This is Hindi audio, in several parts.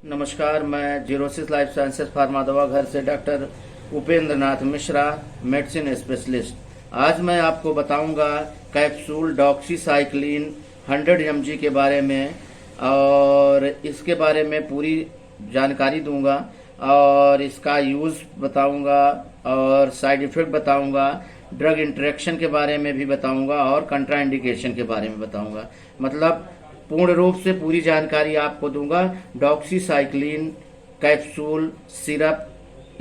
नमस्कार, मैं जीरोसिस लाइफ साइंसेज फार्मा दवा घर से doctor Upendra Nath Mishra, medicine specialist. आज मैं आपको बताऊंगा कैप्सूल डॉक्सीसाइक्लिन 100 mg के बारे में, और इसके बारे में पूरी जानकारी दूंगा और इसका यूज़ बताऊंगा और साइड इफ़ेक्ट बताऊंगा, ड्रग इंटरेक्शन के बारे में भी बताऊंगा और कंट्राइंडिकेशन के बारे में बताऊंगा। मतलब पूर्ण रूप से पूरी जानकारी आपको दूंगा। Doxycycline capsule, syrup,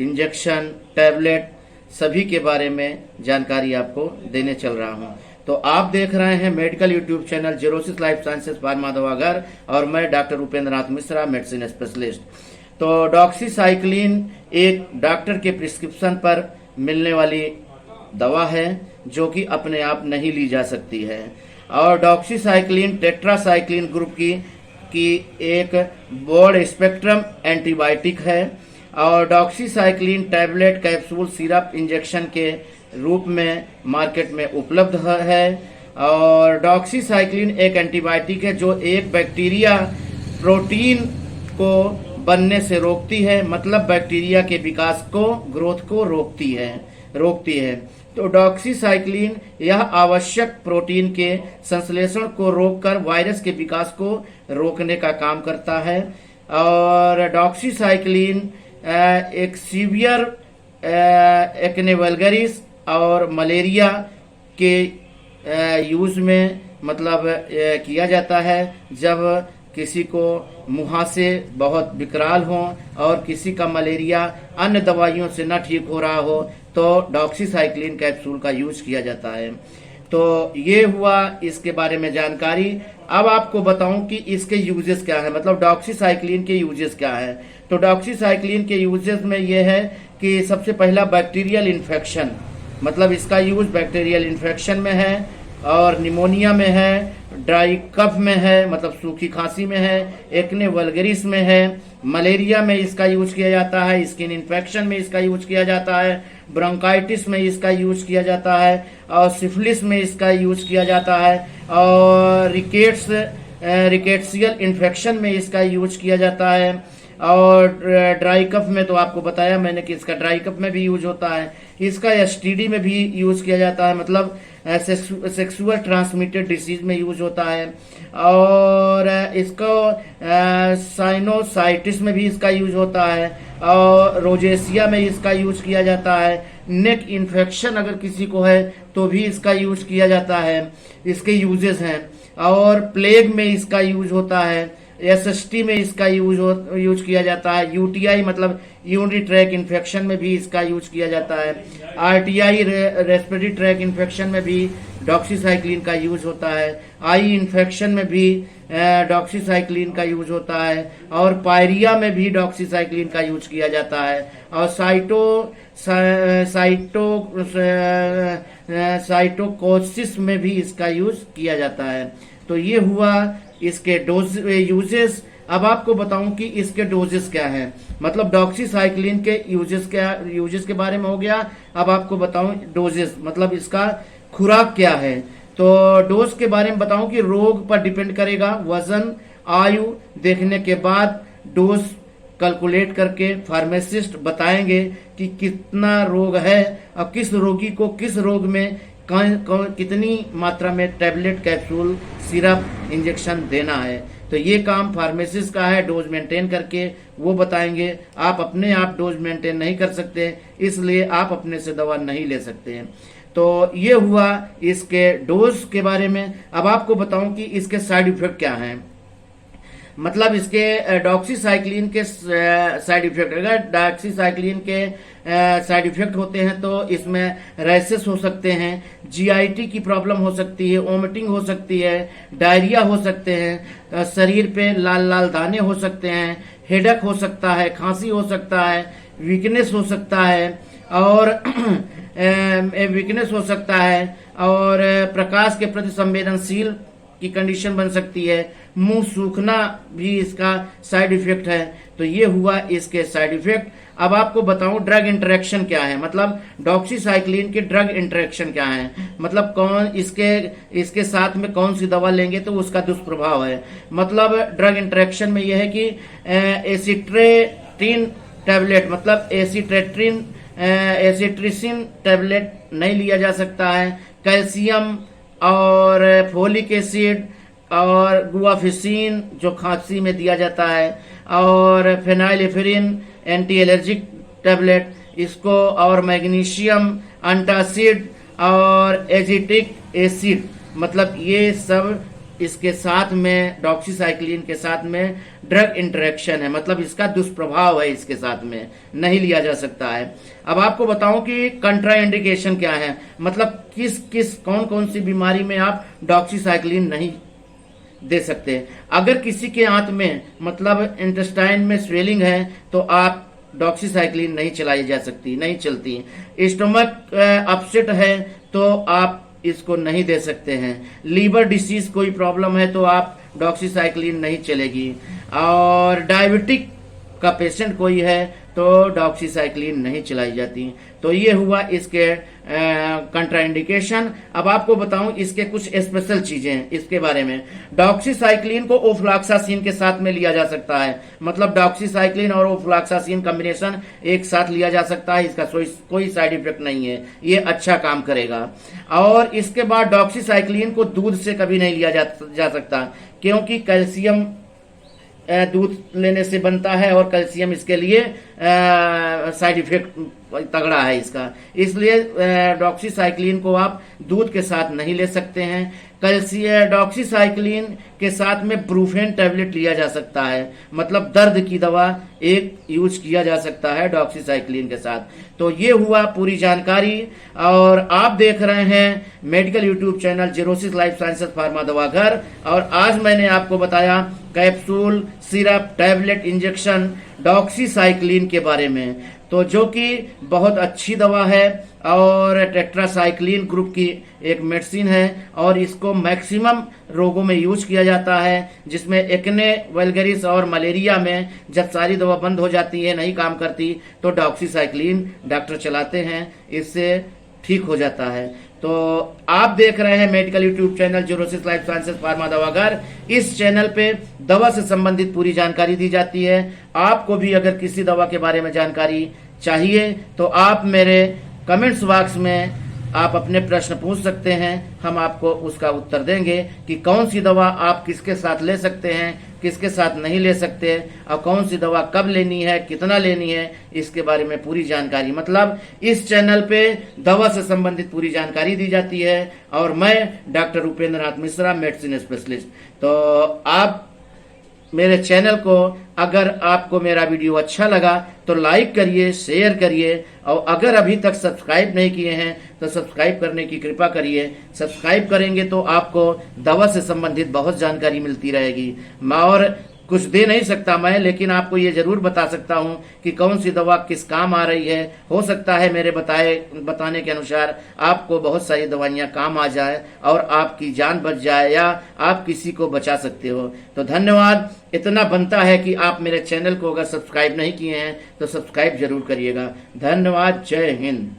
injection, tablet सभी के बारे में जानकारी आपको देने चल रहा हूं। तो आप देख रहे हैं medical YouTube channel Zerosis life sciences pharma दवा घर, और मैं doctor Upendra Nath Mishra, medicine specialist. तो डॉक्सीसाइक्लिन एक डॉक्टर के प्रिस्क्रिप्शन पर मिलने वाली दवा है जो कि अपने आप नहीं ली जा सकती है, और डॉक्सीसाइक्लिन टेट्रासाइक्लिन ग्रुप की एक ब्रॉड स्पेक्ट्रम एंटीबायोटिक है, और doxycycline tablet, capsule, syrup, injection के रूप में मार्केट में उपलब्ध है। और डॉक्सीसाइक्लिन एक एंटीबायोटिक है जो एक बैक्टीरिया प्रोटीन को बनने से रोकती है, मतलब बैक्टीरिया के विकास को, ग्रोथ को रोकती है। तो डॉक्सीसाइक्लिन यह आवश्यक प्रोटीन के संश्लेषण को रोककर वायरस के विकास को रोकने का काम करता है। और डॉक्सीसाइक्लिन एक सीवियर एक्ने वल्गरिस और मलेरिया के यूज में मतलब किया जाता है। जब किसी को मुहासे बहुत विकराल हो और किसी का मलेरिया अन्य दवाइयों से न ठीक हो रहा हो तो डॉक्सीसाइक्लिन कैप्सूल का यूज किया जाता है। तो ये हुआ इसके बारे में जानकारी। अब आपको बताऊं कि इसके यूजेस क्या है, मतलब डॉक्सीसाइक्लिन के यूजेस क्या है। तो डॉक्सीसाइक्लिन के यूजेस में ये है कि सबसे पहला बैक्टीरियल इन्फेक्शन, मतलब इसका यूज बैक्टीरियल इन्फेक्शन में है, और निमोनिया में है, ड्राई कफ में है मतलब सूखी खांसी में है, एक्ने वल्गरिस में है, मलेरिया में इसका यूज किया जाता है, स्किन इन्फेक्शन में इसका यूज किया जाता है, ब्रोंकाइटिस में इसका यूज किया जाता है, और सिफिलिस में इसका यूज किया जाता है, और रिकेट्सियल इन्फेक्शन में इसका यूज किया जाता है, और ड्राई कफ में तो आपको बताया मैंने कि इसका ड्राई कफ में भी यूज होता है। इसका एसटीडी में भी यूज किया जाता है, मतलब सेक्सुअल ट्रांसमिटेड डिसीज में यूज होता है, और इसको साइनोसाइटिस में भी इसका यूज होता है, और रोजेसिया में इसका यूज किया जाता है। नेक इन्फेक्शन अगर किसी को है तो भी इसका यूज किया जाता है, इसके यूजेस हैं। और प्लेग में इसका यूज होता है, एसएसटी में इसका यूज किया जाता है, यूटीआई मतलब यूरिनरी ट्रैक इन्फेक्शन में भी इसका यूज किया जाता है, आरटीआई रेस्पिरेटरी ट्रैक इन्फेक्शन में भी डॉक्सीसाइक्लिन का यूज होता है, आई इन्फेक्शन में भी डॉक्सीसाइक्लिन का यूज होता है, और पायरिया में भी डॉक्सीसाइक्लिन का यूज किया जाता है, और साइटोकोसिस में भी इसका यूज किया जाता है। तो ये हुआ इसके यूजेस। अब आपको बताऊं कि इसके डोजेस क्या हैं, मतलब डॉक्सीसाइक्लिन के यूजेस के बारे में हो गया। अब आपको बताऊं डोजेस, मतलब इसका खुराक क्या है। तो डोज के बारे में बताऊं कि रोग पर डिपेंड करेगा, वजन, आयु देखने के बाद डोज कैलकुलेट करके फार्मासिस्ट बताएंगे कि कितना रोग है और किस रोगी को किस रोग में कितनी मात्रा में टैबलेट, कैप्सूल, सिरप, इंजेक्शन देना है। तो ये काम फार्मासिस्ट का है, डोज मेंटेन करके वो बताएंगे। आप अपने आप डोज मेंटेन नहीं कर सकते, इसलिए आप अपने से दवा नहीं ले सकते हैं। तो ये हुआ इसके डोज के बारे में। अब आपको बताऊं कि इसके साइड इफेक्ट क्या हैं, मतलब इसके डॉक्सीसाइक्लिन के साइड इफेक्ट। अगर डॉक्सीसाइक्लिन के साइड इफेक्ट होते हैं तो इसमें रैसेस हो सकते हैं, जीआईटी की प्रॉब्लम हो सकती है, वोमिटिंग हो सकती है, डायरिया हो सकते हैं, शरीर पे लाल लाल दाने हो सकते हैं, हेडेक हो सकता है, खांसी हो सकता है, वीकनेस हो सकता है, और वीकनेस हो सकता है, और प्रकाश के प्रति संवेदनशील की कंडीशन बन सकती है, मुंह सूखना भी इसका साइड इफेक्ट है। तो ये हुआ इसके साइड इफेक्ट। अब आपको बताऊं ड्रग इंटरेक्शन क्या है, मतलब डॉक्सीसाइक्लिन के ड्रग इंटरेक्शन क्या है, मतलब कौन इसके साथ में कौन सी दवा लेंगे तो उसका दुष्प्रभाव है। मतलब ड्रग इंटरेक्शन में यह है कि एसिट्रेटिन टैबलेट, मतलब एसिट्रिसिन टैबलेट नहीं लिया जा सकता है। कैल्शियम और फोलिक एसिड और गुआफिसिन जो खांसी में दिया जाता है, और फेनाइलेफ्रिन एंटी एलर्जिक टैबलेट इसको, और मैग्नीशियम एंटासिड और एजिटिक एसिड, मतलब ये सब इसके साथ में डॉक्सीसाइक्लिन के साथ में ड्रग इंटरेक्शन है, मतलब इसका दुष्प्रभाव है, इसके साथ में नहीं लिया जा सकता है। अब आपको बताऊं कि कंट्राइंडिकेशन क्या है, मतलब किस कौन कौन सी बीमारी में आप डॉक्सीसाइक्लिन नहीं दे सकते। अगर किसी के आंत में मतलब इंटेस्टाइन में स्वेलिंग है तो आप डॉक्सीसाइक्लिन नहीं चलाई जा सकती, नहीं चलती। स्टमक अपसेट है तो आप इसको नहीं दे सकते हैं। लीवर डिसीज कोई प्रॉब्लम है तो आप डॉक्सीसाइक्लिन नहीं चलेगी। और डायबिटिक का पेशेंट कोई है तो डॉक्सीसाइक्लिन नहीं चलाई जाती। तो ये हुआ इसके कंट्राइंडिकेशन। अब आपको बताऊं इसके कुछ स्पेशल चीजें इसके बारे में। डॉक्सीसाइक्लिन को ओफ्लॉक्सासिन के साथ में लिया जा सकता है, मतलब डॉक्सीसाइक्लिन और ओफ्लॉक्सासिन कॉम्बिनेशन एक साथ लिया जा सकता है, इसका कोई साइड इफेक्ट नहीं है, ये अच्छा काम करेगा। और इसके बाद डॉक्सीसाइक्लिन को दूध से कभी नहीं लिया जा सकता, क्योंकि कैल्शियम दूध लेने से बनता है और कैल्शियम इसके लिए साइड इफेक्ट तगड़ा है इसका, इसलिए डॉक्सीसाइक्लिन को आप दूध के साथ नहीं ले सकते हैं। डॉक्सीसाइक्लिन के साथ में ब्रूफेन टैबलेट लिया जा सकता है, मतलब दर्द की दवा एक यूज किया जा सकता है डॉक्सीसाइक्लिन के साथ। तो ये हुआ पूरी जानकारी, और आप देख रहे हैं medical YouTube channel Zerosis life sciences pharma Dawaghar. और आज मैंने आपको बताया capsule, syrup, tablet, injection doxycycline के बारे में, तो जो कि बहुत अच्छी दवा है और टेट्रासाइक्लिन ग्रुप की एक मेडिसिन है, और इसको मैक्सिमम रोगों में यूज किया जाता है, जिसमें एक्ने, वल्गरिस और मलेरिया में जब सारी दवा बंद हो जाती है, नहीं काम करती, तो डॉक्सीसाइक्लिन डॉक्टर चलाते हैं, इससे ठीक हो जाता है। तो आप देख रहे हैं medical YouTube channel Zerosis life sciences pharma Dawaghar. इस चैनल पे दवा से संबंधित पूरी जानकारी दी जाती है। आपको भी अगर किसी दवा के बारे में जानकारी चाहिए तो आप मेरे कमेंट्स बॉक्स में आप अपने प्रश्न पूछ सकते हैं, हम आपको उसका उत्तर देंगे कि कौन सी दवा आप किसके साथ ले सकते हैं, किसके साथ नहीं ले सकते, और कौन सी दवा कब लेनी है, कितना लेनी है, इसके बारे में पूरी जानकारी, मतलब इस चैनल पे दवा से संबंधित पूरी जानकारी दी जाती है। और मैं doctor Upendra Nath Mishra, medicine specialist. तो आप मेरे चैनल को, अगर आपको मेरा वीडियो अच्छा लगा तो लाइक करिए, शेयर करिए, और अगर अभी तक सब्सक्राइब नहीं किए हैं तो सब्सक्राइब करने की कृपा करिए। सब्सक्राइब करेंगे तो आपको दवा से संबंधित बहुत जानकारी मिलती रहेगी। और कुछ दे नहीं सकता मैं, लेकिन आपको ये जरूर बता सकता हूँ कि कौन सी दवा किस काम आ रही है। हो सकता है मेरे बताने के अनुसार आपको बहुत सारी दवाइयाँ काम आ जाए और आपकी जान बच जाए, या आप किसी को बचा सकते हो। तो धन्यवाद। इतना बनता है कि आप मेरे चैनल को अगर सब्सक्राइब नहीं किए हैं तो सब्सक्राइब जरूर करिएगा। धन्यवाद। जय हिंद।